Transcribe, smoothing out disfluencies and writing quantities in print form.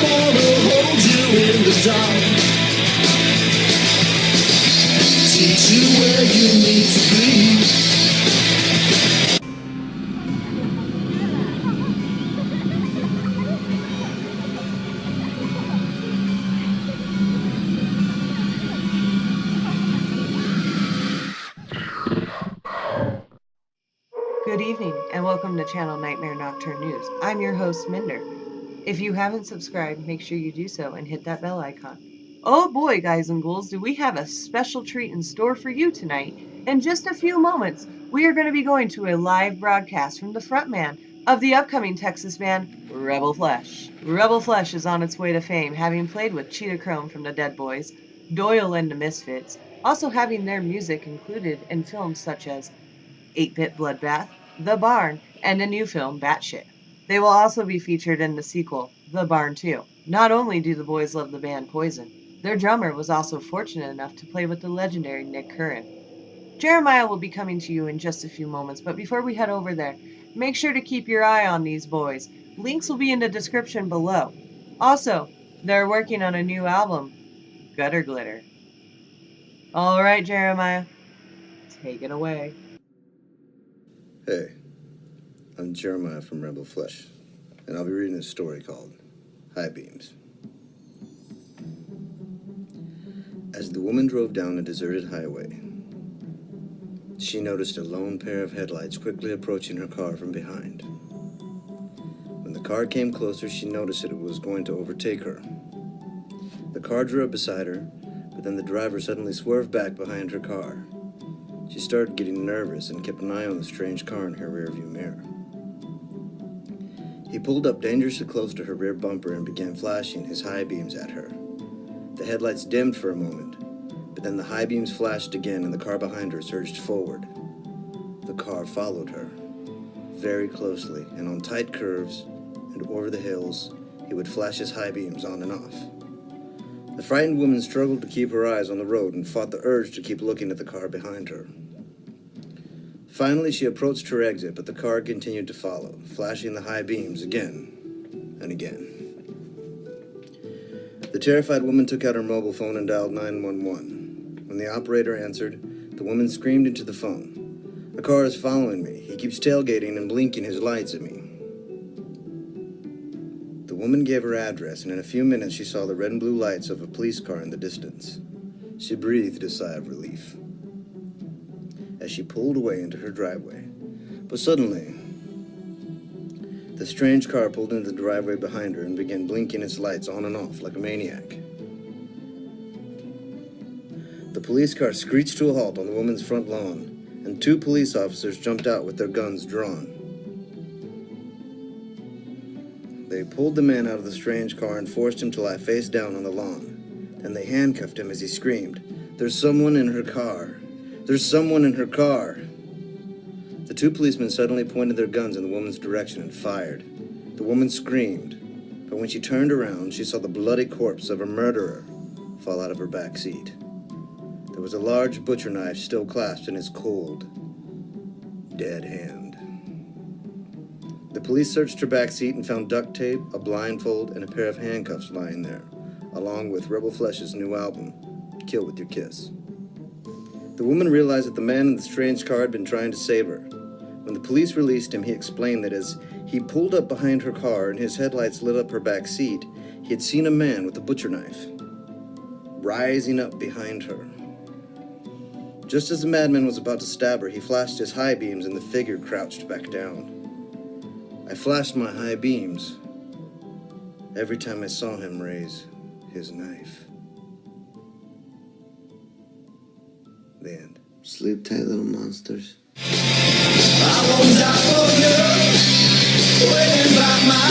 wanna hold you in the dark. Teach you where you need to be. Good evening, and welcome to Channel Nightmare Nocturne News. I'm your host, Minder. If you haven't subscribed, make sure you do so and hit that bell icon. Oh boy, guys and ghouls, do we have a special treat in store for you tonight. In just a few moments, we are going to be going to a live broadcast from the frontman of the upcoming Texas band, Rebel Flesh. Rebel Flesh is on its way to fame, having played with Cheetah Chrome from the Dead Boys, Doyle and the Misfits, also having their music included in films such as 8-Bit Bloodbath, The Barn, and the new film, Batshit. They will also be featured in the sequel, The Barn 2. Not only do the boys love the band Poison, their drummer was also fortunate enough to play with the legendary Nick Curran. Jeremiah will be coming to you in just a few moments, but before we head over there, make sure to keep your eye on these boys. Links will be in the description below. Also, they're working on a new album, Gutter Glitter. All right, Jeremiah, take it away. Hey, I'm Jeremiah from Rebel Flesh, and I'll be reading a story called High Beams. As the woman drove down a deserted highway, she noticed a lone pair of headlights quickly approaching her car from behind. When the car came closer, she noticed that it was going to overtake her. The car drew up beside her, but then the driver suddenly swerved back behind her car. She started getting nervous and kept an eye on the strange car in her rearview mirror. He pulled up dangerously close to her rear bumper and began flashing his high beams at her. The headlights dimmed for a moment, but then the high beams flashed again and the car behind her surged forward. The car followed her, very closely, and on tight curves and over the hills, he would flash his high beams on and off. The frightened woman struggled to keep her eyes on the road and fought the urge to keep looking at the car behind her. Finally, she approached her exit, but the car continued to follow, flashing the high beams again and again. The terrified woman took out her mobile phone and dialed 911. When the operator answered, the woman screamed into the phone, "A car is following me. He keeps tailgating and blinking his lights at me." The woman gave her address, and in a few minutes she saw the red and blue lights of a police car in the distance. She breathed a sigh of relief as she pulled away into her driveway. But suddenly, the strange car pulled into the driveway behind her and began blinking its lights on and off like a maniac. The police car screeched to a halt on the woman's front lawn, and 2 police officers jumped out with their guns drawn. They pulled the man out of the strange car and forced him to lie face down on the lawn. Then they handcuffed him as he screamed, "There's someone in her car! There's someone in her car!" The 2 policemen suddenly pointed their guns in the woman's direction and fired. The woman screamed, but when she turned around, she saw the bloody corpse of a murderer fall out of her back seat. There was a large butcher knife still clasped in his cold, dead hand. The police searched her back seat and found duct tape, a blindfold, and a pair of handcuffs lying there, along with Rebel Flesh's new album, Kill With Your Kiss. The woman realized that the man in the strange car had been trying to save her. When the police released him, he explained that as he pulled up behind her car and his headlights lit up her back seat, he had seen a man with a butcher knife rising up behind her. Just as the madman was about to stab her, he flashed his high beams and the figure crouched back down. I flashed my high beams every time I saw him raise his knife. The end. Sleep tight, little monsters. I won't die for you, waiting by my